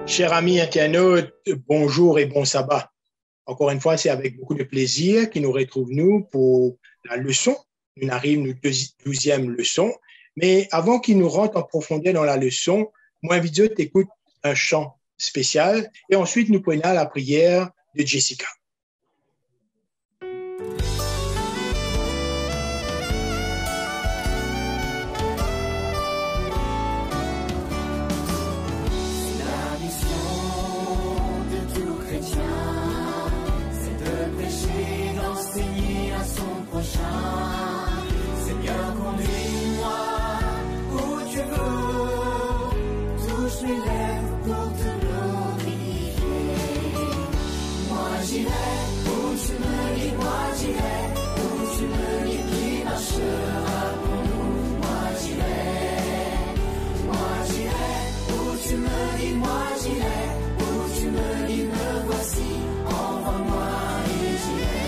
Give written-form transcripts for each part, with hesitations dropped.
Chers amis internautes, bonjour et bon sabbat. Encore une fois, c'est avec beaucoup de plaisir que nous retrouvons pour la leçon. Nous arrivons à notre 12e leçon. Mais avant qu'il nous rentre en profondeur dans la leçon, moi, vidéo t'écoute un chant spécial et ensuite nous prenons la prière de Jessica. Seigneur, conduis-moi où tu veux, touche mes lèvres pour te glorifier. Moi j'irai où tu me dis, moi j'irai où tu me dis, qui marchera pour nous. Moi j'irai où tu me dis, moi j'irai où tu me dis, me voici, envoie-moi et j'irai.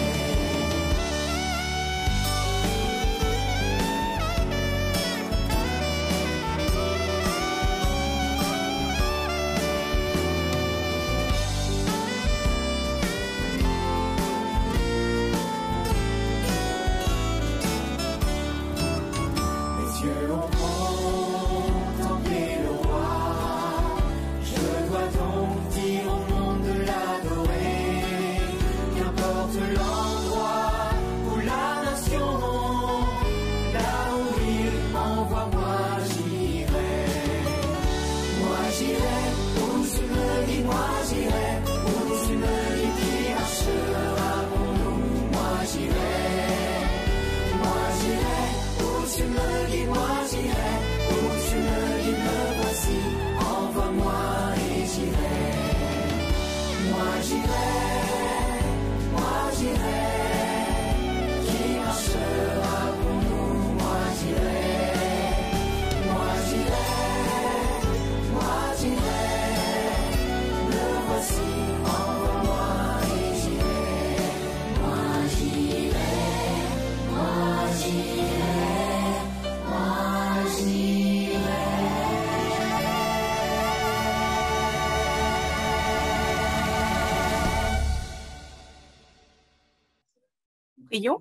Prions.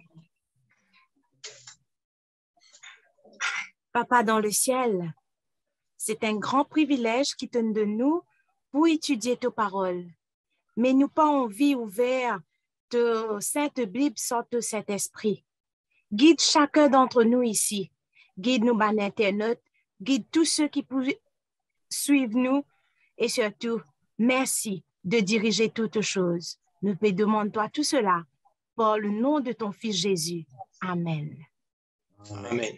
Papa dans le ciel, c'est un grand privilège qui te donne nous pour étudier tes paroles. Mais nous pas envie ouvert de Sainte Bible sans de cet esprit. Guide chacun d'entre nous ici. Guide nous par l'internet. Guide tous ceux qui peuvent suivre nous. Et surtout, merci de diriger toutes choses. Nous te demandons tout cela par le nom de ton Fils Jésus. Amen. Amen.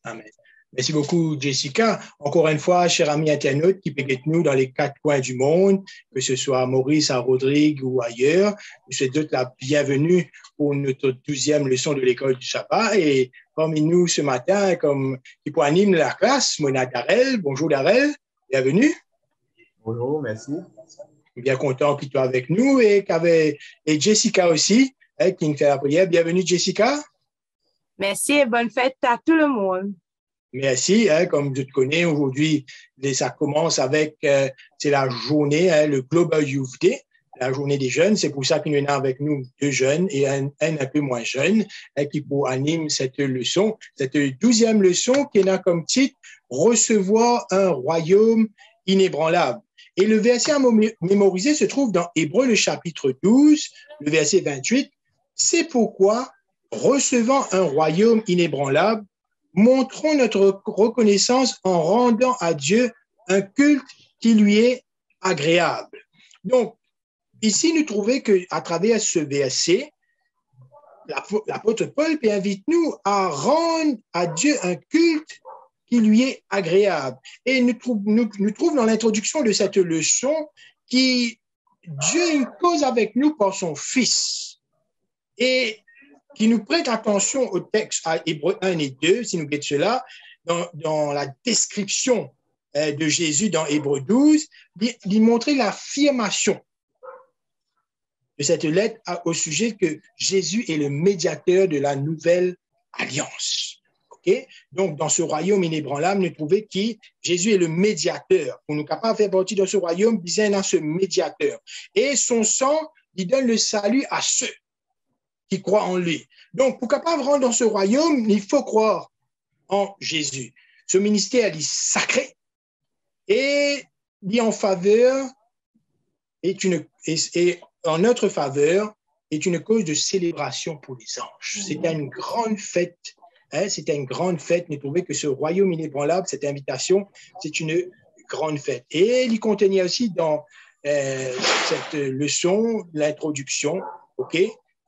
Amen. Merci beaucoup, Jessica. Encore une fois, chers amis internautes qui peuvent être nous dans les 4 coins du monde, que ce soit à Maurice, à Rodrigue ou ailleurs, nous souhaitons la bienvenue pour notre 12e leçon de l'école du sabbat. Et parmi nous ce matin, comme qui pour animer la classe, Mona Darrell. Bonjour Darrell, bienvenue. Bonjour, merci. Bien content qu'il soit avec nous et Jessica aussi, qui nous fait la prière. Bienvenue Jessica. Merci et bonne fête à tout le monde. Merci, comme je te connais aujourd'hui, ça commence avec, c'est la journée, le Global Youth Day, la journée des jeunes. C'est pour ça qu'il y en a avec nous 2 jeunes et un peu moins jeune qui animent cette leçon, cette 12e leçon qui a comme titre « Recevoir un royaume inébranlable ». Et le verset à mémoriser se trouve dans Hébreux, le chapitre 12, le verset 28. C'est pourquoi, recevant un royaume inébranlable, montrons notre reconnaissance en rendant à Dieu un culte qui lui est agréable. Donc, ici, nous trouvons qu'à travers ce verset, l'apôtre Paul invite-nous à rendre à Dieu un culte qui lui est agréable. Et nous trouvons dans l'introduction de cette leçon qui Dieu cause avec nous par son Fils. Et qui nous prête attention au texte à Hébreux 1 et 2, si nous guettons cela, dans la description de Jésus dans Hébreux 12, d'y montrer l'affirmation de cette lettre au sujet que Jésus est le médiateur de la nouvelle alliance. OK? Donc, dans ce royaume inébranlable, nous trouvons que Jésus est le médiateur. Pour nous capables de faire partie de ce royaume, il y a ce médiateur. Et son sang, il donne le salut à ceux qui croient en lui. Donc, pour capable rentrer dans ce royaume, il faut croire en Jésus. Ce ministère est sacré et il est en faveur, et en notre faveur, est une cause de célébration pour les anges. C'était une grande fête. C'était une grande fête. Nous trouvons que ce royaume inébranlable, cette invitation, c'est une grande fête. Et il contenait aussi dans cette leçon, l'introduction, OK?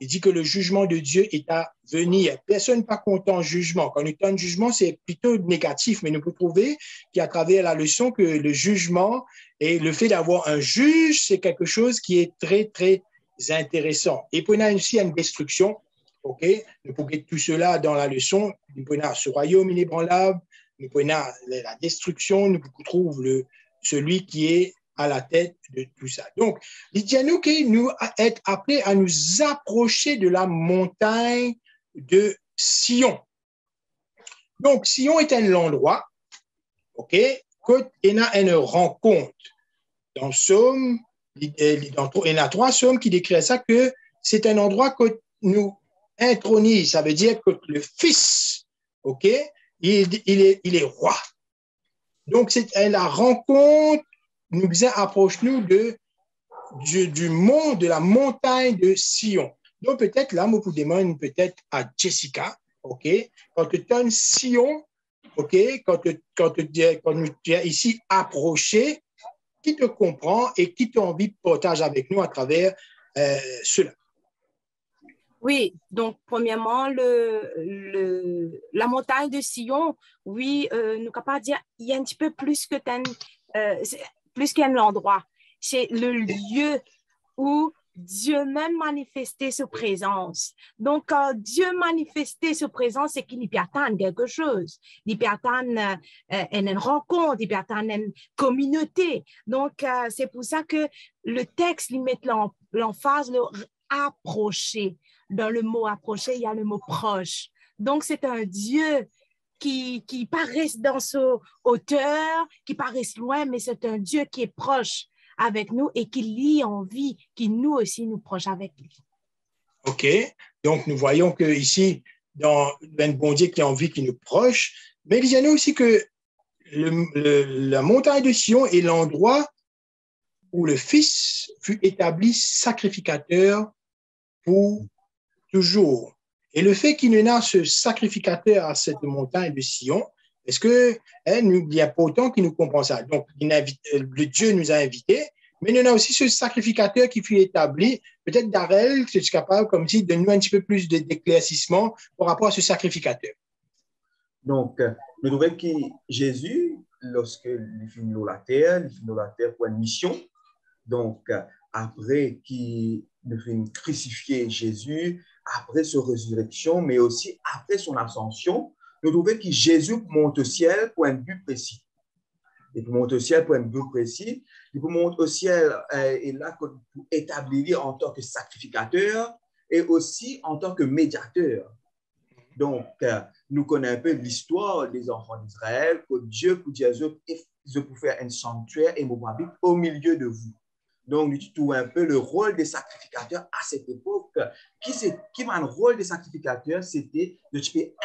Il dit que le jugement de Dieu est à venir. Personne n'est pas content du jugement. Quand on est en jugement, c'est plutôt négatif, mais nous pouvons trouver qu'à travers la leçon, que le jugement et le fait d'avoir un juge, c'est quelque chose qui est très, très intéressant. Et puis, on a aussi une destruction. OK? Nous pouvons tout cela dans la leçon. Nous pouvons ce royaume inébranlable, nous pouvons la destruction, nous pouvons trouver celui qui est à la tête de tout ça. Donc, il dit à nous que nous sommes appelés à nous approcher de la montagne de Sion. Donc, Sion est un endroit, OK, qu'il y a une rencontre. Dans Psaume, il y a 3 psaumes qui décrivent ça, que c'est un endroit que nous intronise. Ça veut dire que le Fils, OK, il est roi. Donc, c'est la rencontre nous approche-nous du mont, de la montagne de Sion. Donc, peut-être là, moi, vous demande peut-être à Jessica, OK, quand tu es Sion, OK, quand tu es ici approché, qui te comprend et qui t'a envie de partager avec nous à travers cela? Oui, donc premièrement, la montagne de Sion, oui, nous sommes capables de dire il y a un petit peu plus que plus qu'un endroit. C'est le lieu où Dieu même manifestait sa présence. Donc, quand Dieu manifestait sa présence, c'est qu'il peut attendre quelque chose. Il peut attendre une rencontre, il peut attendre une communauté. Donc, c'est pour ça que le texte lui met l'emphase, le approcher. Dans le mot approcher, il y a le mot proche. Donc, c'est un Dieu qui paraissent dans sa hauteur, qui paraissent loin, mais c'est un Dieu qui est proche avec nous et qui lie en vie, qui nous aussi nous proche avec lui. OK. Donc, nous voyons qu'ici, dans un bon Dieu qui est en vie, qui nous proche, mais il y en a aussi que la montagne de Sion est l'endroit où le Fils fut établi sacrificateur pour toujours. Et le fait qu'il y ait ce sacrificateur à cette montagne de Sion, est-ce que il y a pas autant qui nous comprend ça? Donc, le Dieu nous a invités, mais il y en a aussi ce sacrificateur qui fut établi. Peut-être, Darrell, tu es capable, comme si, de nous un petit peu plus d'éclaircissement par rapport à ce sacrificateur. Donc, nous trouvons que Jésus, lorsqu'il finit la terre pour une mission. Donc, après qu'il finit crucifier Jésus, après sa résurrection, mais aussi après son ascension, nous trouvons que Jésus monte au ciel pour un but précis. Il monte au ciel pour un but précis. Il monte au ciel et là pour établir en tant que sacrificateur et aussi en tant que médiateur. Donc, nous connaissons un peu l'histoire des enfants d'Israël, que Dieu pour dire je peux faire un sanctuaire et mon habite au milieu de vous. Donc, nous trouvons un peu le rôle des sacrificateurs à cette époque. Qui a le rôle des sacrificateurs? C'était de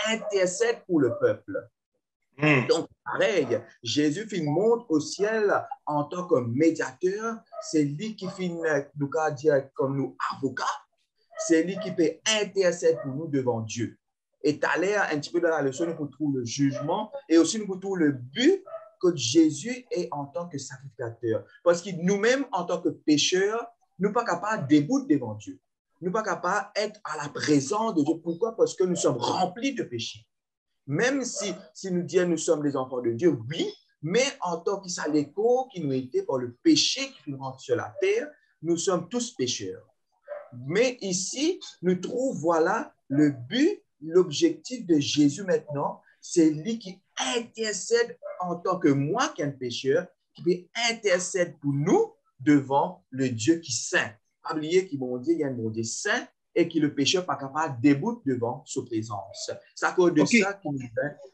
intercéder pour le peuple. Donc, pareil, Jésus monte au ciel en tant que médiateur. C'est lui qui nous dire comme nous avocats. C'est lui qui peut intercéder pour nous devant Dieu. Et tout à l'heure, un petit peu dans la leçon, nous trouvons le jugement et aussi nous trouvons le but que Jésus est en tant que sacrificateur. Parce que nous-mêmes, en tant que pécheurs, nous ne sommes pas capables de débouter devant Dieu. Nous ne sommes pas capables d'être à la présence de Dieu. Pourquoi? Parce que nous sommes remplis de péchés. Même si nous disons nous sommes les enfants de Dieu, oui, mais en tant que ça l'écho qui nous était par le péché qui nous rentre sur la terre, nous sommes tous pécheurs. Mais ici, nous trouvons, voilà, le but, l'objectif de Jésus maintenant, c'est lui qui intercède en tant que moi qui est un pécheur, qui peut intercéder pour nous devant le Dieu qui est saint. Pas oublier qu'il y a un Dieu saint et que le pécheur pas capable de débouter devant sa présence. C'est à cause de ça qu'il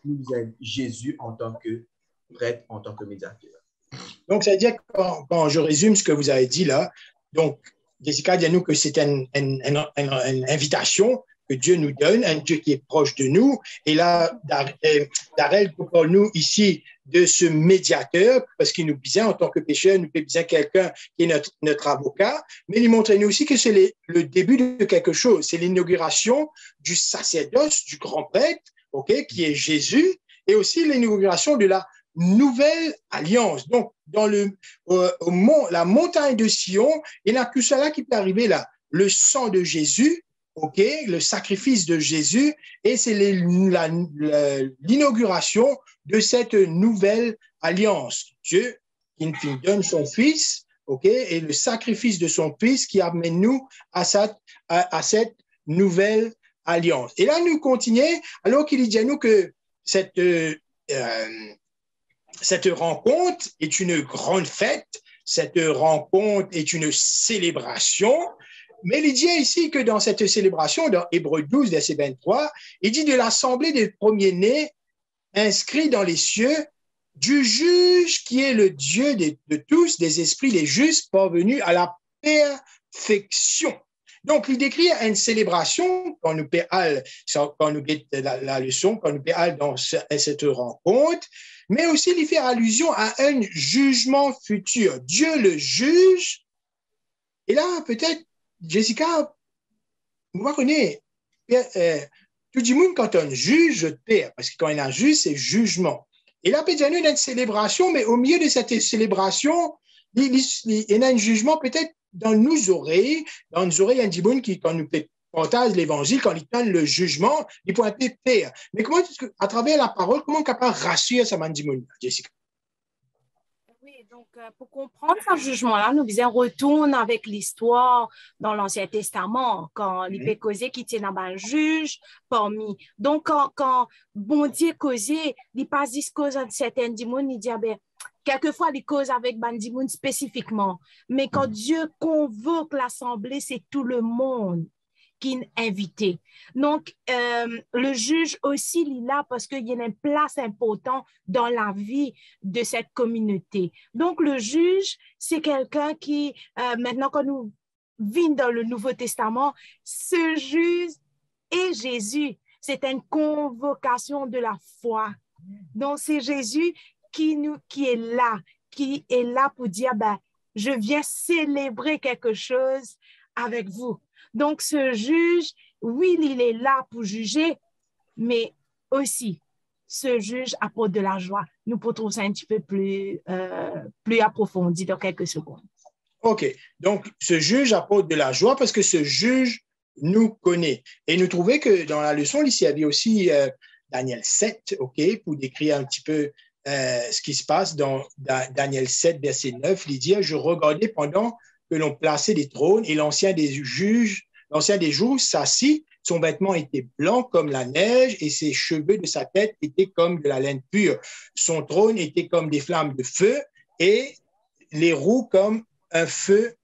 nous aide Jésus en tant que prêtre, en tant que médiateur. Donc, ça veut dire que quand je résume ce que vous avez dit là, donc, Jessica dit à nous que c'est une invitation que Dieu nous donne, un Dieu qui est proche de nous. Et là, Darrell parle nous ici de ce médiateur, parce qu'il nous disait en tant que pécheur, nous disait quelqu'un qui est notre avocat, mais il montre nous aussi que c'est le début de quelque chose. C'est l'inauguration du sacerdoce, du grand prêtre, qui est Jésus, et aussi l'inauguration de la nouvelle alliance. Donc, dans la montagne de Sion, il n'y a que cela qui peut arriver là. Le sang de Jésus, le sacrifice de Jésus, et c'est l'inauguration de cette nouvelle alliance. Dieu qui nous donne son Fils, et le sacrifice de son Fils qui amène nous à cette nouvelle alliance. Et là, nous continuons, alors qu'il dit à nous que cette rencontre est une grande fête, cette rencontre est une célébration, mais il dit ici que dans cette célébration, dans Hébreux 12, verset 23, il dit de l'assemblée des premiers-nés inscrits dans les cieux, du juge qui est le Dieu de tous, des esprits, les justes, parvenus à la perfection. Donc, il décrit une célébration quand nous parlons la leçon, quand nous parlons dans cette rencontre, mais aussi il fait allusion à un jugement futur. Dieu le juge. Et là, peut-être, Jessica, vous connaissez, tout le monde, quand on juge, je perds, parce que quand on a un juge, c'est jugement. Et là, peut-être, il y a une célébration, mais au milieu de cette célébration, il y a un jugement peut-être dans nos oreilles, il y a un dimoun qui, quand nous partage l'évangile, quand il donne le jugement, il peut être pire. Mais comment, à travers la parole, comment on est capable de rassurer ça, dimoun, Jessica? Oui, donc pour comprendre ce jugement-là, nous faisons retourne avec l'histoire dans l'Ancien Testament, quand il peut causer qui tient dans un juge parmi. Donc, quand bon Dieu causait, il passe des causes à certains dimoun, il dit, ben, quelquefois, il cause avec bandimoun spécifiquement. Mais quand Dieu convoque l'assemblée, c'est tout le monde qui est invité. Donc, le juge aussi, il est là parce qu'il y a une place importante dans la vie de cette communauté. Donc, le juge, c'est quelqu'un qui, maintenant, quand nous vivons dans le Nouveau Testament, ce juge est Jésus. C'est une convocation de la foi. Donc, c'est Jésus qui est là pour dire, ben, je viens célébrer quelque chose avec vous. Donc, ce juge, oui, il est là pour juger, mais aussi, ce juge apporte de la joie. Nous pouvons trouver ça un petit peu plus approfondi dans quelques secondes. OK. Donc, ce juge apporte de la joie parce que ce juge nous connaît. Et nous trouvons que dans la leçon, ici, il y avait aussi Daniel 7, pour décrire un petit peu ce qui se passe dans Daniel 7, verset 9. Il dit, je regardais pendant que l'on plaçait des trônes et l'ancien des jours s'assit, son vêtement était blanc comme la neige et ses cheveux de sa tête étaient comme de la laine pure. Son trône était comme des flammes de feu et les roues comme un feu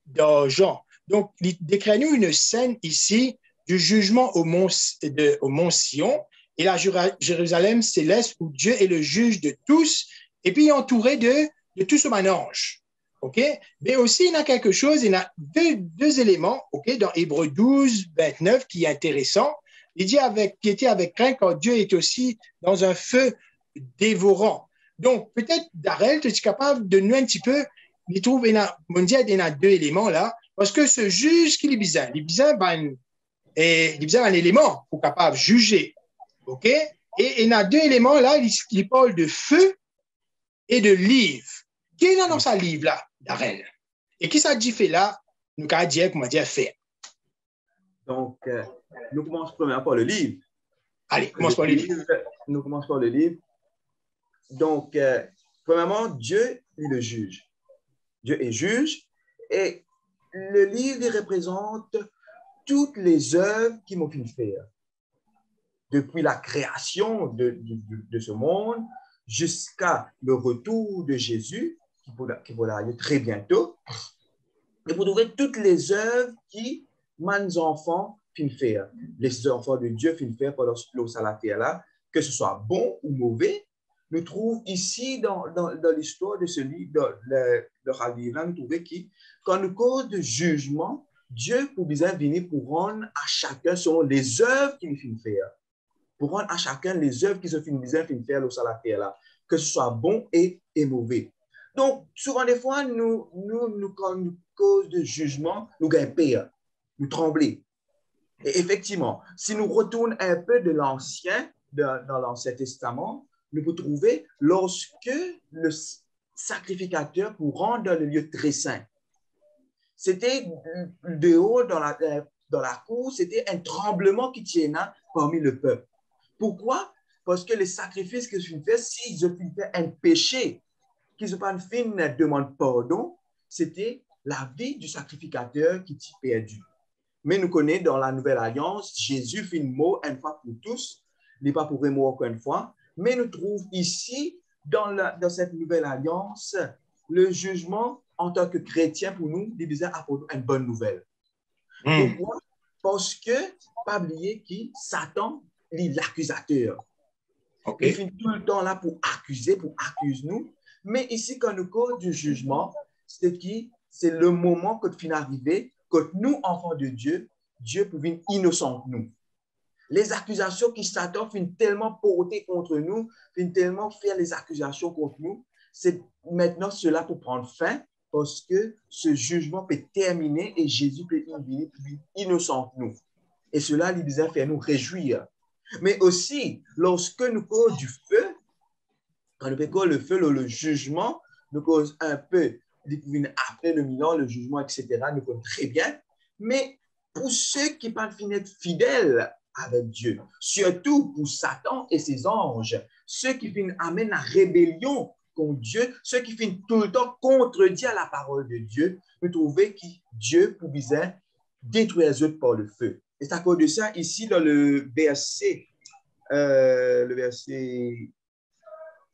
d'argent. Donc, il décrit nous une scène ici du jugement au mont Sion et la Jérusalem céleste où Dieu est le juge de tous et puis entouré de tout son ange. Mais aussi, il y a quelque chose, il y a deux éléments dans Hébreux 12, 29 qui est intéressant. Il dit qui était avec crainte quand Dieu est aussi dans un feu dévorant. Donc, peut-être, Darrell, tu es capable de nous un petit peu, il trouve, il y a deux éléments là, parce que ce juge qui est bizarre, ben, un élément pour capable de juger. Et il y a deux éléments là, il parle de feu et de livre. Qui est dans sa livre là, Darrell? Et qui ça dit fait là, nous allons dire comment dire faire. Donc, nous commençons premièrement par le livre. Allez, commence par le livre. Nous commençons par le livre. Donc, premièrement, Dieu est le juge. Dieu est juge et le livre il représente toutes les œuvres qu'il m'a fait faire. Depuis la création de ce monde jusqu'à le retour de Jésus, qui va arriver très bientôt. Et vous trouverez toutes les œuvres qui mes enfants fin faire, les enfants de Dieu fin faire pendant la terre là, que ce soit bon ou mauvais, nous trouvons ici dans l'histoire de ce livre, dans le livre, nous trouvons que quand nous cause de jugement, Dieu pour bien venir pour rendre à chacun selon les œuvres qu'il finit faire. Pour rendre à chacun les œuvres qui se finissent bien faire sur la terre là, que ce soit bon et mauvais. Donc, souvent des fois, nous quand nous cause de jugement, nous gagnons peur, nous tremblons. Et effectivement, si nous retournons un peu de l'Ancien, dans l'Ancien Testament, nous pouvons trouver lorsque le sacrificateur pour rendre dans le lieu très saint, c'était de haut dans la cour, c'était un tremblement qui tienne parmi le peuple. Pourquoi? Parce que les sacrifices que je fais, si je fais un péché, qui se passe une demande pardon, c'était la vie du sacrificateur qui est perdu. Mais nous connaissons dans la Nouvelle Alliance, Jésus fait mot une fois pour tous, il n'est pas pour mot encore une fois, mais nous trouvons ici, dans cette Nouvelle Alliance, le jugement en tant que chrétien pour nous, il vise à apporter une bonne nouvelle. Pourquoi? Parce que, pas oublier qui Satan, il est l'accusateur. Il finit tout le temps là pour accuser nous. Mais ici, quand nous cause du jugement, c'est le moment que tu finis arriver, que nous, enfants de Dieu, Dieu peut venir innocent nous. Les accusations qui Satan finit tellement porter contre nous, finit tellement faire les accusations contre nous, c'est maintenant cela pour prendre fin, parce que ce jugement peut terminer et Jésus peut venir innocent nous. Et cela, il vient faire nous réjouir. Mais aussi, lorsque nous causons du feu, quand nous faisons le feu, le jugement, nous causons un peu, après le milieu, le jugement, etc., nous causons très bien. Mais pour ceux qui ne peuvent pas être fidèles avec Dieu, surtout pour Satan et ses anges, ceux qui amènent la rébellion contre Dieu, ceux qui finissent tout le temps contredire la parole de Dieu, nous trouvons que Dieu pouvait détruire les autres par le feu. Et c'est à cause de ça, ici, dans le verset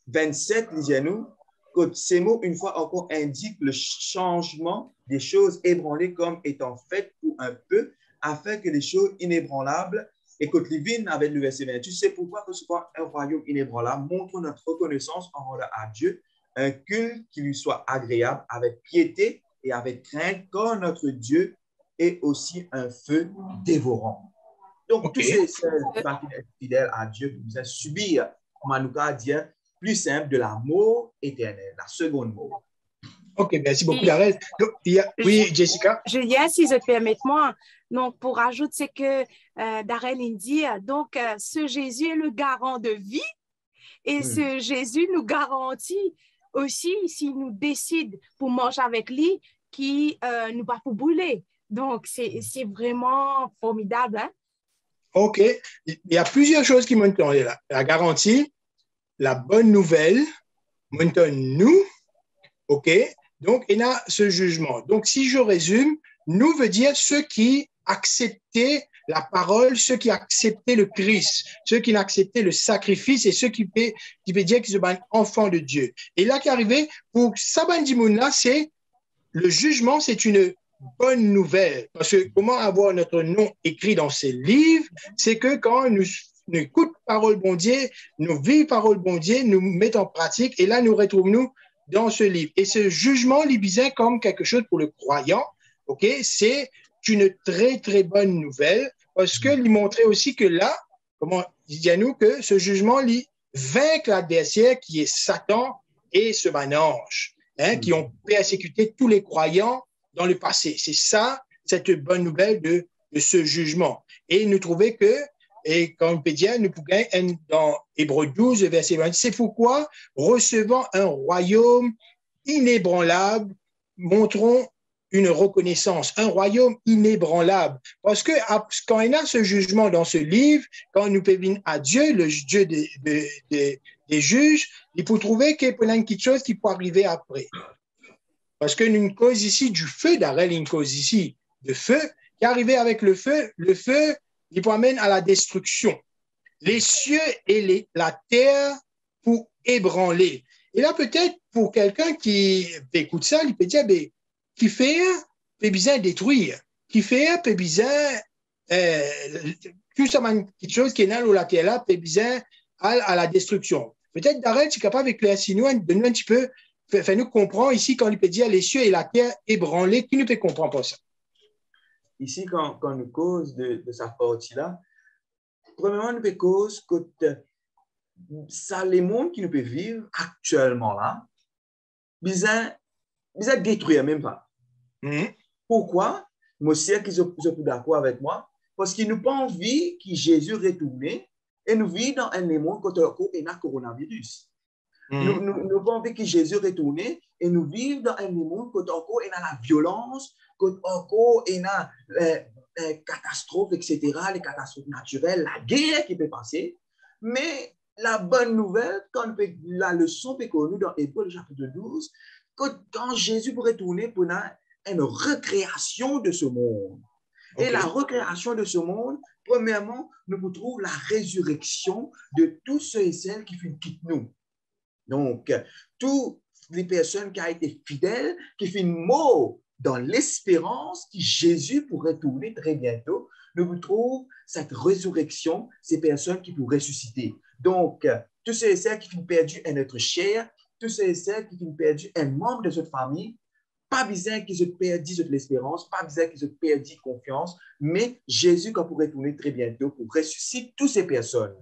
27, lisez-nous, que ces mots, une fois encore, indiquent le changement des choses ébranlées comme étant faites pour un peu, afin que les choses inébranlables, et que Lévin avec le verset 28, c'est pourquoi que ce soit un royaume inébranlable montre notre reconnaissance envers à Dieu, un culte qui lui soit agréable, avec piété et avec crainte, comme notre Dieu est aussi un feu dévorant. Donc, tous ceux qui sont fidèles à Dieu, vous allez subir, comme Anouka a dit, plus simple de la mort éternelle, la seconde mort. OK, merci beaucoup, Darrell. Oui, Jessica? Julien, si je permets-moi, donc pour ajouter ce que Darrell dit, donc ce Jésus est le garant de vie et ce Jésus nous garantit aussi, s'il nous décide pour manger avec lui, qui nous va pour brûler. Donc, c'est vraiment formidable. Hein? OK. Il y a plusieurs choses qui m'ont donné là. La garantie, la bonne nouvelle, maintenant nous, OK? Donc, il y a ce jugement. Donc, si je résume, nous veut dire ceux qui acceptaient la parole, ceux qui acceptaient le Christ, ceux qui acceptaient le sacrifice et ceux qui veut dire qu'ils sont enfants de Dieu. Et là, qui est arrivé, pour Saban Dimoun, c'est le jugement, c'est une bonne nouvelle. Parce que comment avoir notre nom écrit dans ces livres, c'est que quand nous écoutons parole bon Dieu, nous vivons parole bon Dieu, nous mettons en pratique, et là, nous retrouvons-nous dans ce livre. Et ce jugement libysien comme quelque chose pour le croyant, OK, c'est une très, très bonne nouvelle parce qu'il montrait aussi que là, comment il dit à nous que ce jugement vainc l'adversaire qui est Satan et ce ange, qui ont persécuté tous les croyants dans le passé. C'est ça, cette bonne nouvelle de ce jugement. Et nous trouvons que, et quand on peut dire, nous pouvons, dans Hébreux 12, verset 20, c'est pourquoi, recevant un royaume inébranlable, montrons une reconnaissance, un royaume inébranlable. Parce que quand il y a ce jugement dans ce livre, quand nous pouvons à Dieu, le Dieu des juges, il faut trouver qu'il y a une petite chose qui peut arriver après. Parce que nous cause ici du feu, Darrell, une cause ici de feu, qui est arrivé avec le feu, il peut amener à la destruction. Les cieux et la terre pour ébranler. Et là, peut-être, pour quelqu'un qui écoute ça, il peut dire, qui fait besoin de détruire. qui fait, puis bizarre, tout ça, quelque chose qui est dans la terre là, puis bizarre, à la destruction. Peut-être, Darrell, tu es capable d'éclaircir nous, de nous un petit peu, faire nous comprendre ici, quand il peut dire les cieux et la terre ébranlés, qui nous peut comprendre pas ça? Ici, quand nous cause de sa partie-là, premièrement, nous peut cause que ça, les mondes qui nous peut vivre actuellement là, bizarre détruire même pas. Pourquoi? Moi, c'est qu'ils sont d'accord avec moi. Parce qu'ils n'ont pas envie que Jésus retourne et nous vivons dans un monde quand il y a un coronavirus. Nous n'avons pas envie que Jésus retourne et nous vivons dans un monde quand il y a la violence, quand il y a les catastrophes, etc., les catastrophes naturelles, la guerre qui peut passer. Mais la bonne nouvelle, quand la leçon est connue dans Hébreux chapitre 12, quand Jésus pourrait tourner pour une recréation de ce monde. Okay. Et la recréation de ce monde, premièrement, nous trouvons la résurrection de tous ceux et celles qui quittent nous. Donc, toutes les personnes qui ont été fidèles, qui font mort dans l'espérance que Jésus pourrait tourner très bientôt, nous trouvons cette résurrection, ces personnes qui pourraient ressusciter. Donc, tous ceux et celles qui ont perdu notre chair, tous ceux et celles qui ont perdu un membre de cette famille, pas besoin qu'ils aient perdu l'espérance, pas besoin qu'ils aient perdu confiance, mais Jésus quand pourrait tourner très bientôt pour ressusciter toutes ces personnes.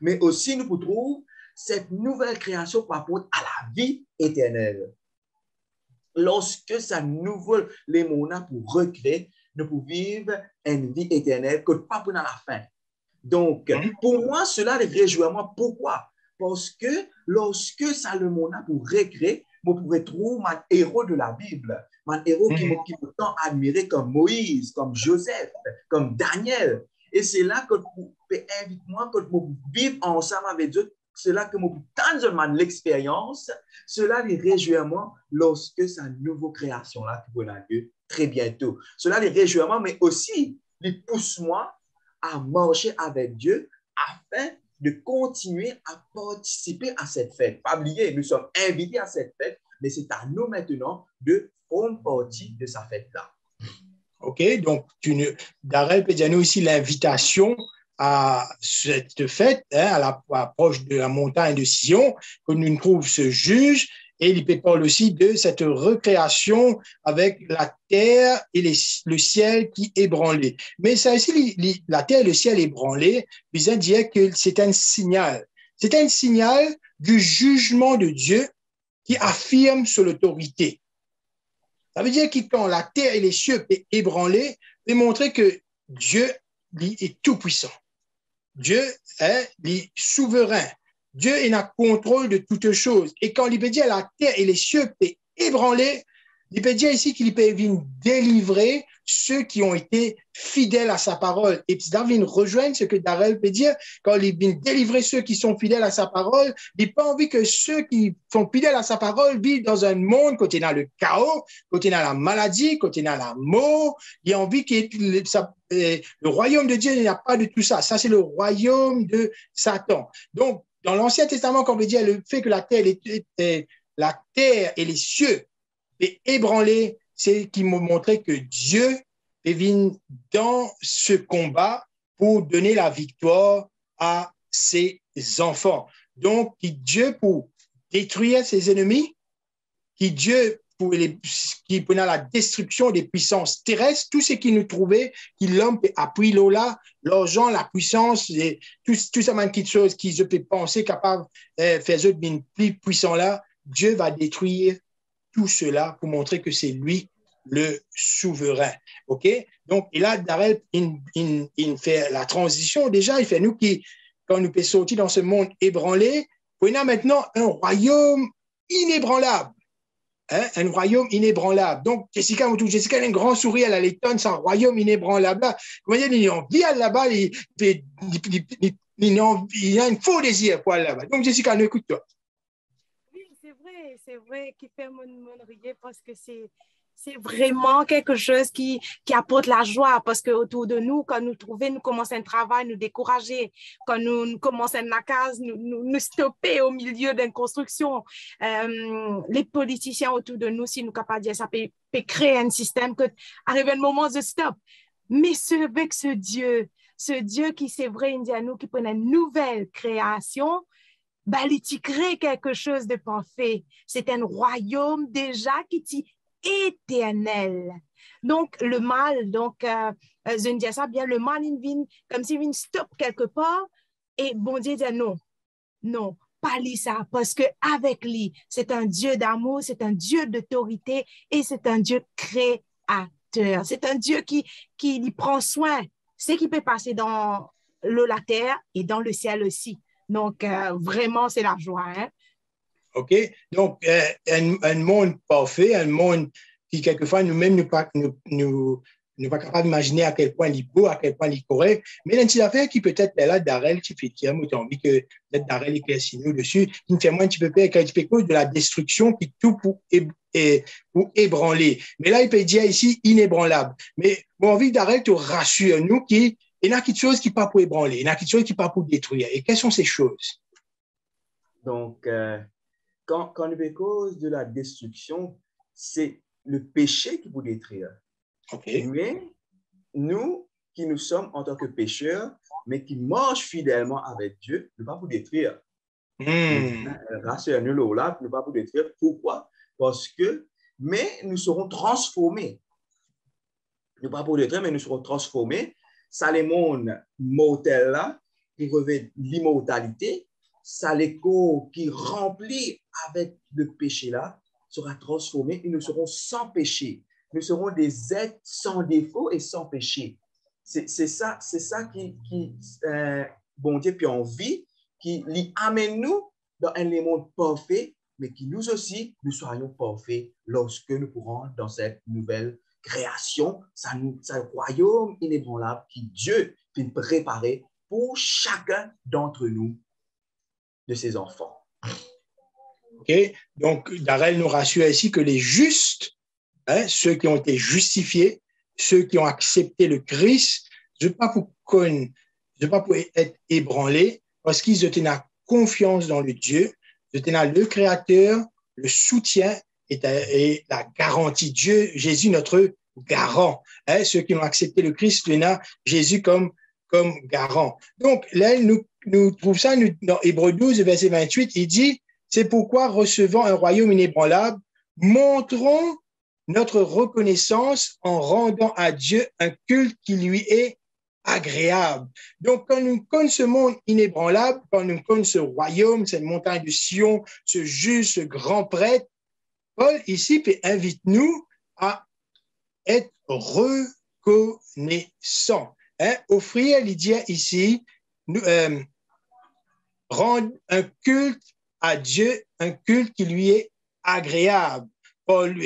Mais aussi, nous trouvons cette nouvelle création par rapport à la vie éternelle. Lorsque ça nouvelle les monats pour recréer, nous pouvons vivre une vie éternelle que pas pour la fin. Donc, pour moi, cela les réjouit. Moi, pourquoi? Parce que lorsque ça le monat pour recréer, vous pourrez trouver mon héros de la Bible, mon héros qui me tant admiré comme Moïse, comme Joseph, comme Daniel. Et c'est là que vous pouvez inviter moi, que vous vivez ensemble avec Dieu. C'est là que vous pouvez l'expérience. Cela les réjouit moi lorsque sa nouvelle création-là qui va avoir lieu très bientôt. Cela les réjouit moi, mais aussi les pousse moi à marcher avec Dieu afin de continuer à participer à cette fête. Pas oublier, nous sommes invités à cette fête, mais c'est à nous maintenant de prendre partie de sa fête-là. OK, donc Darrell peut dire nous aussi l'invitation à cette fête, à l'approche de la montagne de Sion, que nous trouvons ce juge, et il peut parler aussi de cette recréation avec la terre et le ciel qui est ébranlé. Mais ça aussi, la terre et le ciel ébranlé, il dit que c'est un signal. C'est un signal du jugement de Dieu qui affirme sur l'autorité. Ça veut dire que quand la terre et les cieux sont ébranlés, c'est montrer que Dieu est tout puissant. Dieu est souverain. Dieu est en contrôle de toutes choses. Et quand il peut dire la terre et les cieux sont ébranlés, il peut dire ici qu'il peut venir délivrer ceux qui ont été fidèles à sa parole. Et puis, David rejoint ce que Darrell peut dire, quand il vient délivrer ceux qui sont fidèles à sa parole, il n'a pas envie que ceux qui sont fidèles à sa parole vivent dans un monde côté dans le chaos, côté dans la maladie, côté dans la mort. Il a envie que le royaume de Dieu il n'y a pas de tout ça. Ça, c'est le royaume de Satan. Donc, dans l'Ancien Testament, quand on veut dire le fait que la terre et les cieux est ébranlé, c'est qui m'a montré que Dieu est venu dans ce combat pour donner la victoire à ses enfants. Donc, Dieu pour détruire ses ennemis, Dieu pour la destruction des puissances terrestres, tout ce qui nous trouvait, qui l'homme a pris là, l'argent, la puissance, et tout ça, quelque chose qui peut penser capable de faire plus puissant là, Dieu va détruire tout cela pour montrer que c'est lui le souverain. OK? Donc, et là, Darrell, il fait la transition déjà, il fait nous qui, quand nous peut sortir dans ce monde ébranlé, on a maintenant un royaume inébranlable. Un royaume inébranlable. Donc, Jessica a un grand sourire, elle étonne, c'est un royaume inébranlable. Là, vous voyez, il vit là-bas, il a un faux désir pour aller là-bas. Donc, Jessica, écoute-toi. C'est vrai qu'il fait mon rire parce que C'est vraiment quelque chose qui apporte la joie parce que autour de nous, quand nous trouvons, nous commençons un travail, nous décourager. Quand nous commençons la case, nous stopper au milieu d'une construction. Les politiciens autour de nous, si nous sommes capables de dire ça, peut créer un système que arrive un moment de stop. Mais avec ce Dieu qui, c'est vrai, il dit à nous, qui prend une nouvelle création, ben, il crée quelque chose de parfait. C'est un royaume déjà qui est éternel. Donc, le mal, je ne dis ça bien, le mal, il vient comme s'il vient stop quelque part et bon Dieu dit non, pas lui ça, parce qu'avec lui, c'est un Dieu d'amour, c'est un Dieu d'autorité et c'est un Dieu créateur. C'est un Dieu qui prend soin. Ce qui peut passer dans la terre et dans le ciel aussi. Donc, vraiment, c'est la joie. Hein? OK? Donc, un monde parfait, un monde qui, quelquefois, nous-mêmes, nous pas capables d'imaginer à quel point il est beau, à quel point il est correct. Mais il y a une petite affaire qui peut-être est là, Darrell, qui fait qui a envie que peut-être Darrell éclaircisse nous dessus, qui me fait moins un petit peu peur, un petit peu cause de la destruction qui tout pour ébranler. Mais là, il peut dire ici inébranlable. Mais mon envie, Darrell, te rassure, nous, il y a quelque chose qui n'est pas pour ébranler, il y a quelque chose qui n'est pas pour détruire. Et quelles sont ces choses? Donc, quand on est cause de la destruction, c'est le péché qui vous détruire. Okay. Mais nous, qui nous sommes en tant que pécheurs, mais qui marchent fidèlement avec Dieu, ne pas vous détruire. Rassure-nous là, ne pas vous détruire. Pourquoi? Parce que, mais nous serons transformés. Ne pas vous détruire, mais nous serons transformés. Ça, les mondes mortels là, qui revêtent l'immortalité, ça, les corps qui remplit avec le péché là, sera transformé et nous serons sans péché. Nous serons des êtres sans défaut et sans péché. C'est ça qui bon Dieu puis envie, qui amène nous dans un monde parfait, mais qui nous aussi, nous soyons parfaits lorsque nous pourrons dans cette nouvelle création, ce royaume inébranlable qui Dieu peut préparer pour chacun d'entre nous, de ses enfants. OK? Donc, Darrell nous rassure ici que les justes, ceux qui ont été justifiés, ceux qui ont accepté le Christ, je ne veux pas pour être ébranlés parce qu'ils ont une confiance dans le Dieu, ils ont le Créateur, le soutien et la garantie. Dieu, Jésus, notre garant. Ceux qui ont accepté le Christ, ils ont Jésus comme garant. Donc, là, nous trouvons ça dans Hébreux 12, verset 28, il dit, c'est pourquoi recevant un royaume inébranlable, montrons notre reconnaissance en rendant à Dieu un culte qui lui est agréable. Donc, quand nous connaissons ce monde inébranlable, quand nous connaissons ce royaume, cette montagne de Sion, ce juge, ce grand prêtre, Paul ici invite-nous à être reconnaissants. Offrir, il dit ici, rendre un culte à Dieu, un culte qui lui est agréable. Paul,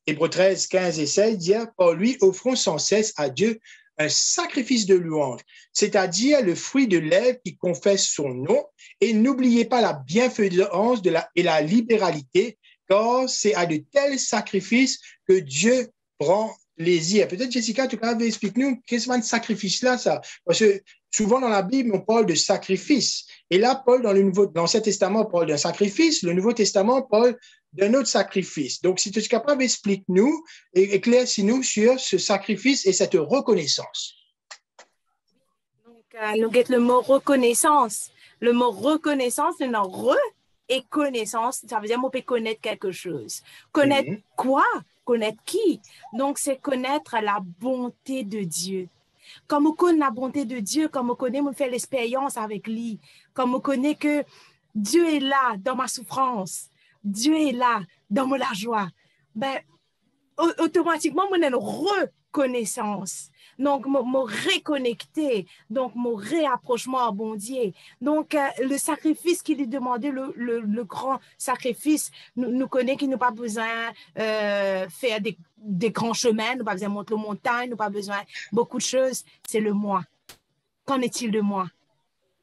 Hébreux 13, 15 et 16 dit, par lui, offrons sans cesse à Dieu un sacrifice de louange, c'est-à-dire le fruit de lèvres qui confesse son nom, et n'oubliez pas la bienfaisance et la libéralité, car c'est à de tels sacrifices que Dieu prend plaisir. Peut-être, Jessica, tu peux expliquer-nous qu'est-ce que ce sacrifice-là, ça? Parce que souvent dans la Bible, on parle de sacrifice. Et là, Paul, dans l'Ancien Testament, parle d'un sacrifice. Le Nouveau Testament parle d'un autre sacrifice. Donc, si tu es capable, explique-nous et éclaircis-nous sur ce sacrifice et cette reconnaissance. Donc, nous avons le mot reconnaissance. Le mot reconnaissance, c'est un re et connaissance. Ça veut dire qu'on peut connaître quelque chose. Connaître quoi? Connaître qui? Donc, c'est connaître la bonté de Dieu. Comme on connaît la bonté de Dieu, comme on connaît, on fait l'expérience avec lui, comme on connaît que Dieu est là dans ma souffrance, Dieu est là dans la joie, ben, automatiquement, on a une reconnaissance. Donc, me reconnecter, donc mon réapprochement à bon Dieu. Donc, le sacrifice qu'il lui demandait, le grand sacrifice, nous connaissons qu'il n'a pas besoin de faire des grands chemins, nous pas besoin de monter aux montagnes, nous pas besoin de beaucoup de choses. C'est le moi. Qu'en est-il de moi?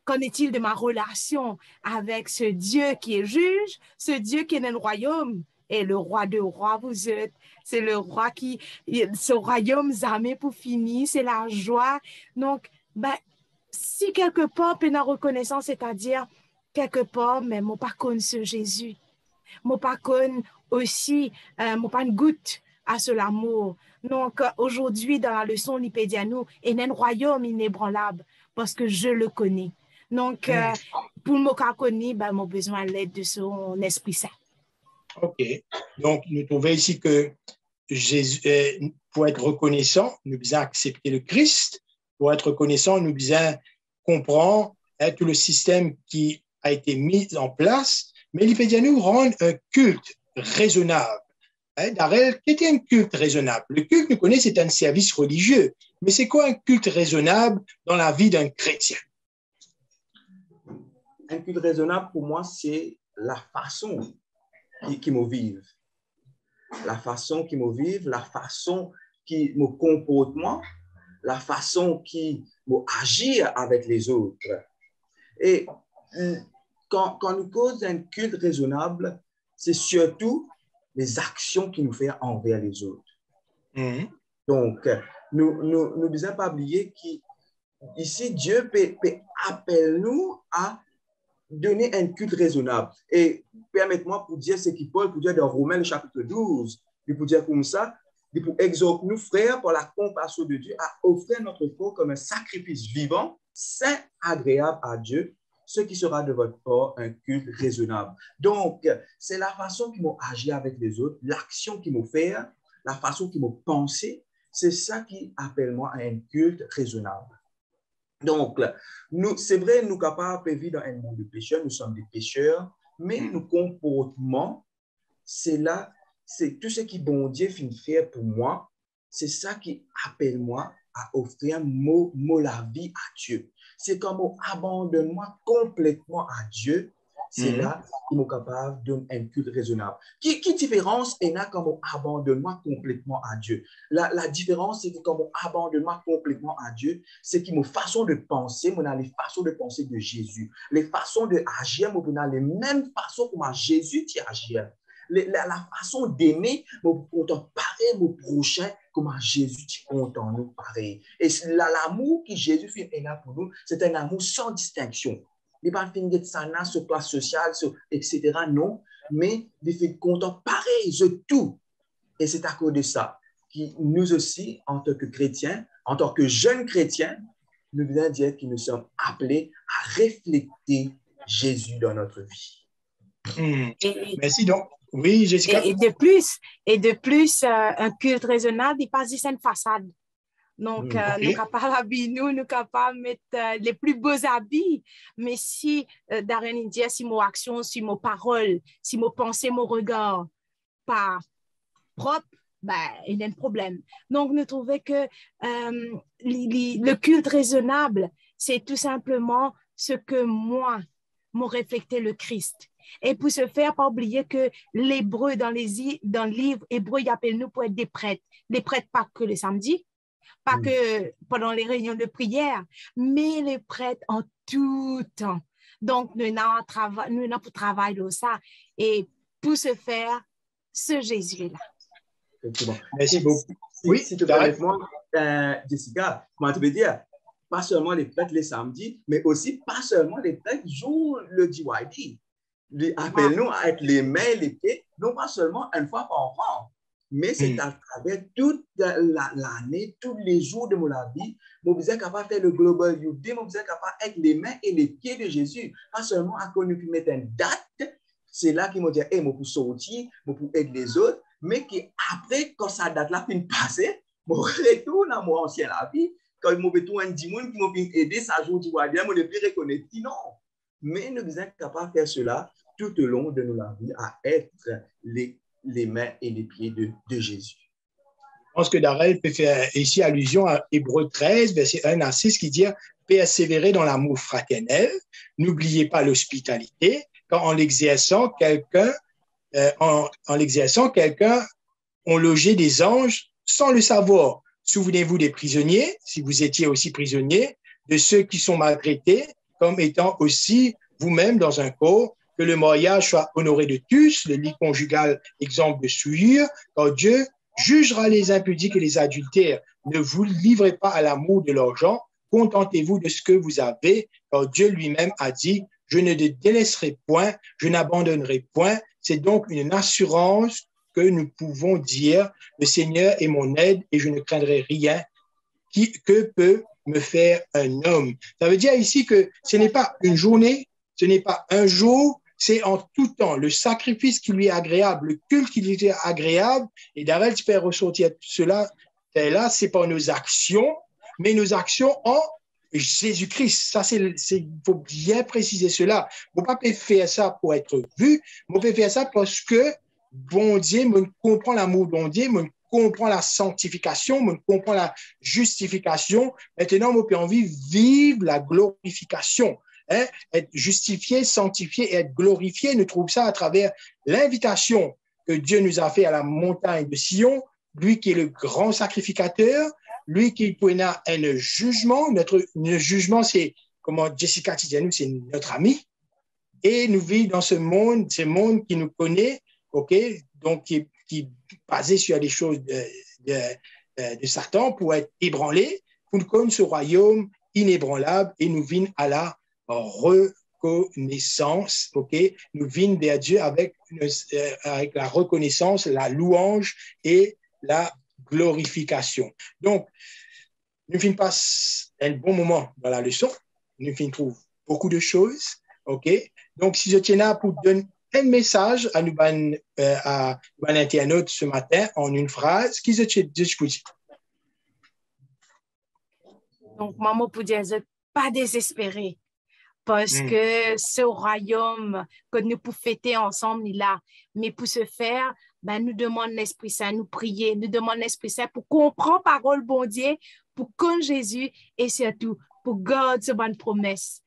Qu'en est-il de ma relation avec ce Dieu qui est juge, ce Dieu qui est dans le royaume, Et le roi de rois, vous êtes, c'est le roi qui, ce royaume jamais pour finir, c'est la joie. Donc, ben, si quelque part, puis la reconnaissance, c'est-à-dire, quelque part, mais moi pas connais ce Jésus. Moi pas connais aussi, moi pas une goutte à ce l'amour. Donc, aujourd'hui, dans la leçon Lipédianou, il y a un royaume inébranlable parce que je le connais. Donc, pour me connaître, ben, j'ai besoin de l'aide de son Esprit Saint. OK. Donc, nous trouvons ici que Jésus, pour être reconnaissant, nous devons accepter le Christ. Pour être reconnaissant, nous devons comprendre tout le système qui a été mis en place. Mais Lipédianou rend un culte raisonnable. Darrell, qu'est-ce qu'un culte raisonnable? Le culte, nous connaissons, c'est un service religieux. Mais c'est quoi un culte raisonnable dans la vie d'un chrétien? Un culte raisonnable, pour moi, c'est la façon qui me vive. La façon qui me vive, la façon qui me comporte moi, la façon qui me agit avec les autres. Et quand nous causons un culte raisonnable, c'est surtout les actions qui nous font envers les autres. Donc, nous ne devons pas oublier qu'ici, Dieu peut appeler nous à donner un culte raisonnable. Et permettez-moi pour dire ce qu'il Paul pour dire dans Romains, le chapitre 12, il peut dire comme ça, il peut exhorter nous, frères, par la compassion de Dieu, à offrir notre corps comme un sacrifice vivant, saint, agréable à Dieu, ce qui sera de votre part un culte raisonnable. Donc, c'est la façon qu'il m'a agi avec les autres, l'action qu'il m'a fait, la façon qu'il m'a pensé, c'est ça qui appelle moi un culte raisonnable. Donc, c'est vrai, nous sommes capables de vivre dans un monde de pécheurs, nous sommes des pécheurs, mais nos comportements, c'est tout ce qui bon Dieu finit faire pour moi, c'est ça qui appelle moi à offrir la vie à Dieu. C'est comme abandonne-moi complètement à Dieu, c'est là qu'il est capable de donner un culte raisonnable. Qui différence est là comme abandonne-moi complètement à Dieu? La différence, c'est que comme abandonne-moi complètement à Dieu, c'est que mon façon de penser, on a les façons de penser de Jésus. Les façons d'agir, on a les mêmes façons comme Jésus qui agit. La façon d'aimer, on pareil mon prochain comme Jésus qui compte en nous pareil. Et l'amour que Jésus fait est là pour nous, c'est un amour sans distinction. Il n'est pas fini d'être sana sur place sociale, etc. Non, mais il fait content pareil de tout. Et c'est à cause de ça que nous aussi, en tant que chrétiens, en tant que jeunes chrétiens, nous devons dire que nous sommes appelés à refléter Jésus dans notre vie. Merci donc. Oui, Jessica. Et de plus, un culte raisonnable, il passe d'une façade. Donc, nous sommes capables d'habiller nous sommes capables de mettre les plus beaux habits. Mais si, Darren dit, si mon action, si mon parole, si mon pensée, mon regard, pas propre, ben, il y a un problème. Donc, nous trouvons que le culte raisonnable, c'est tout simplement ce que moi, m'a reflété le Christ. Et pour ce faire, pas oublier que l'hébreu dans le livre hébreu, il appelle nous pour être des prêtres. Les prêtres, pas que le samedi, pas que pendant les réunions de prière, mais les prêtres en tout temps. Donc, nous avons pour travailler dans ça. Et pour ce faire, ce Jésus est là. Effectivement. Merci beaucoup. Oui, si tu permets moi, Jessica, comment tu veux dire? Pas seulement les prêtres les samedis, mais aussi pas seulement les prêtres jour le DYD. Appelle-nous à être les mains et les pieds, non pas seulement une fois par an, mais c'est à travers toute l'année, tous les jours de mon vie. Nous sommes capables de faire le Global Youth Day, nous sommes capables d'être les mains et les pieds de Jésus. Pas seulement à qu'on nous mettre une date, c'est là qu'ils m'ont dit, hey, moi pour sortir, moi pour aider les autres, mais qu'après, quand cette date-là finit de passer, je retourne à mon ancien vie. Quand je me retrouve un dimanche qui m'a aidé, ça joue du roi, je ne peux pas reconnaître. Non. Mais nous sommes capables de faire cela tout au long de notre vie, à être les mains et les pieds de Jésus. Je pense que Darrell peut faire ici allusion à Hébreux 13, verset 1 à 6, qui dit « Persévérez dans l'amour fraternel, n'oubliez pas l'hospitalité, quand en l'exerçant, quelqu'un ont logé des anges sans le savoir. Souvenez-vous des prisonniers, si vous étiez aussi prisonniers, de ceux qui sont maltraités, comme étant aussi vous-même dans un corps, que le mariage soit honoré de tous, le lit conjugal exemple de souillure, car Dieu jugera les impudiques et les adultères. Ne vous livrez pas à l'amour de l'argent, contentez-vous de ce que vous avez, car Dieu lui-même a dit, je ne te délaisserai point, je n'abandonnerai point. C'est donc une assurance que nous pouvons dire, le Seigneur est mon aide et je ne craindrai rien. Que peut me faire un homme? Ça veut dire ici que ce n'est pas une journée, ce n'est pas un jour, c'est en tout temps. Le sacrifice qui lui est agréable, le culte qui lui est agréable, et Darrell, tu peux ressortir tout cela, là, c'est pas nos actions, mais nos actions en Jésus-Christ. Ça, il faut bien préciser cela. On ne peut pas faire ça pour être vu, on peut faire ça parce que bon Dieu, on comprend l'amour de bon Dieu, on comprend la sanctification, on comprend la justification. Maintenant, on peut envie de vivre la glorification. Hein? Être justifié, sanctifié et être glorifié, nous trouvons ça à travers l'invitation que Dieu nous a fait à la montagne de Sion, lui qui est le grand sacrificateur, lui qui prenait un jugement. Notre jugement, c'est, comme Jessica dit, nous, c'est notre ami. Et nous vivons dans ce monde qui nous connaît, ok, donc qui est basé sur des choses de Satan pour être ébranlé, pour nous connaître ce royaume inébranlable et nous vînes à la reconnaissance, ok, nous vînes vers Dieu avec la reconnaissance, la louange et la glorification. Donc, nous finissons pas un bon moment dans la leçon, nous finissons trouver beaucoup de choses, ok. Donc, si je tiens là pour donner un message à nous internautes ce matin en une phrase, qui je tiens dire? Donc, maman, pour dire, pas désespéré. Parce que ce royaume que nous pouvons fêter ensemble, il est là. Mais pour ce faire, ben, nous demandons l'Esprit Saint, nous prier, nous demandons l'Esprit Saint pour comprendre la parole bon Dieu, pour connaître Jésus et surtout pour garder ce bonne promesse.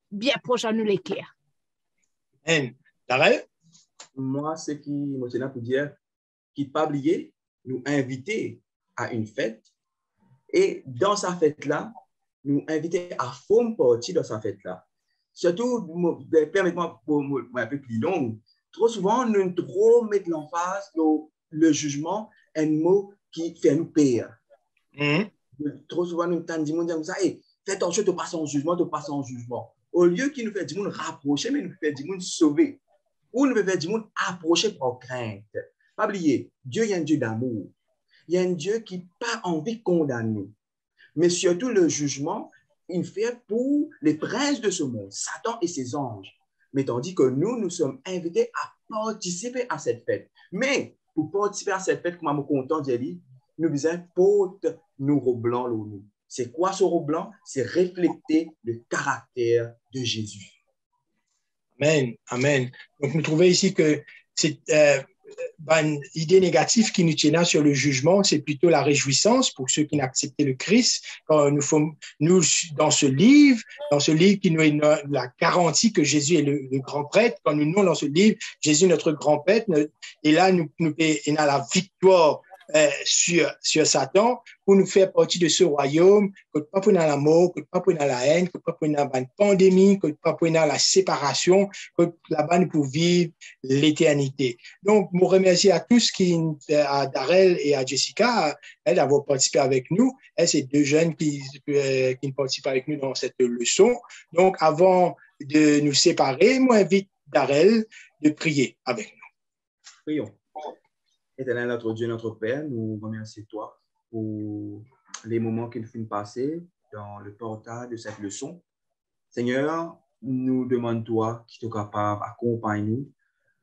Bien proche à nous l'éclair. Amen. Darrell? Moi, ce qui me tient pour dire, qu'il ne pas oublier, nous inviter à une fête et dans sa fête-là, nous inviter à faire partie de sa fête-là. Surtout, permettez-moi pour un peu plus long, trop souvent, nous trop mettons l'emphase sur le jugement, un mot qui fait nous pire. Trop souvent, nous disons comme ça, hey, fais attention de passer en jugement, de passer en jugement. Au lieu qu'il nous fait du monde rapprocher, mais nous fait du monde sauver. Ou nous fait du monde approcher par crainte. Pas oublier, Dieu est un Dieu d'amour. Il y a un Dieu qui n'a pas envie de condamner. Mais surtout le jugement, il fait pour les princes de ce monde, Satan et ses anges. Mais tandis que nous sommes invités à participer à cette fête. Mais pour participer à cette fête, comme je suis content de dire, nous devons porter nos robes blancs. C'est quoi ce robe blanc? C'est refléter le caractère de Jésus. Amen, amen. Donc, nous trouvons ici que c'est une idée négative qui nous tient sur le jugement, c'est plutôt la réjouissance pour ceux qui n'acceptent le Christ. Quand nous, dans ce livre qui nous est la garantie que Jésus est le grand prêtre, quand nous dans ce livre, Jésus est notre grand prêtre, et là, nous avons la victoire sur Satan pour nous faire partie de ce royaume, que pas pour la mort, que pas pour la haine, que pas pour la pandémie, que pas pour la séparation, que là-bas nous pouvons vivre l'éternité. Donc, je remercie à tous à Darrell et à Jessica d'avoir participé avec nous. C'est deux jeunes qui participent avec nous dans cette leçon. Donc, avant de nous séparer, moi, j'invite Darrell de prier avec nous. Prions. Éternel, notre Dieu, notre Père, nous remercions toi pour les moments que nous finissons passer dans le portail de cette leçon. Seigneur, nous demandons toi qui est capable d'accompagner nous,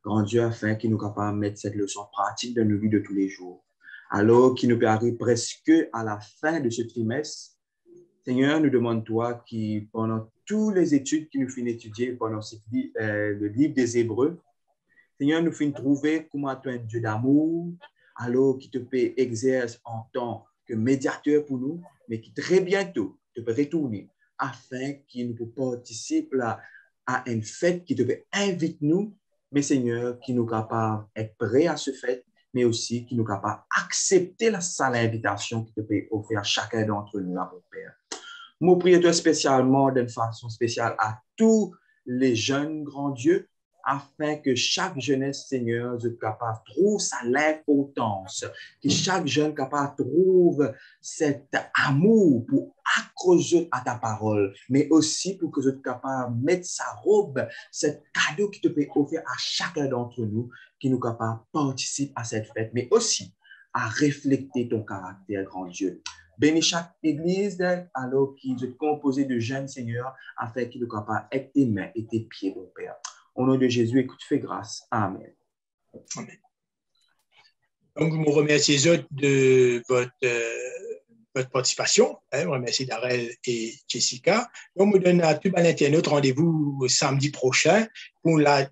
grand Dieu, afin qu'il nous capable de mettre cette leçon en pratique dans nos vies de tous les jours. Alors qu'il nous peut arriver presque à la fin de ce trimestre, Seigneur, nous demandons toi qui, pendant toutes les études que nous finissons d'étudier pendant le livre des Hébreux, Seigneur, nous finissons trouver comment tu es un Dieu d'amour, alors qui te peut exercer en tant que médiateur pour nous, mais qui très bientôt te peut retourner afin qu'il nous peut participer à une fête qui te peut inviter nous, mais Seigneur, qui nous capable d'être prêt à ce fête, mais aussi qui nous capable d'accepter la sale invitation qui te peut offrir à chacun d'entre nous, là, mon Père. Moi, prie toi spécialement d'une façon spéciale à tous les jeunes grands dieux afin que chaque jeunesse, Seigneur, soit capable trouve sa l'importance, que chaque jeune capable trouve cet amour pour accrocher à ta parole, mais aussi pour que soit capable de mettre sa robe, cet cadeau qui te peut offrir à chacun d'entre nous, qui nous capable participer à cette fête, mais aussi à refléter ton caractère, grand Dieu. Bénis chaque église alors qu'ils est composée de jeunes, Seigneur, afin qu'ils soient capables d'être tes mains et tes pieds, mon Père. Au nom de Jésus, écoute, fais grâce. Amen. Amen. Donc, je vous remercie de votre participation. Je remercie Darrell et Jessica. Donc, je vous donne à tout l'internaute rendez-vous samedi prochain pour la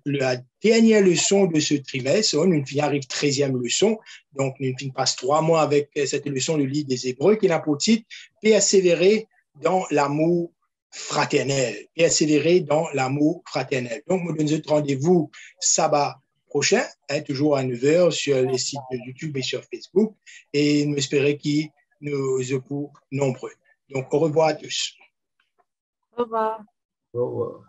dernière leçon de ce trimestre. Nous arrive 13e leçon. Donc, nous passe 3 mois avec cette leçon du livre des Hébreux qui n'a pour titre « Persévérer dans l'amour fraternel ». Persévérer dans l'amour fraternel. Donc, je vous donne rendez-vous sabbat prochain, toujours à 9h sur les sites de YouTube et sur Facebook. Et nous espérons qu'il nous écoute nombreux. Donc, au revoir à tous. Au revoir. Au revoir.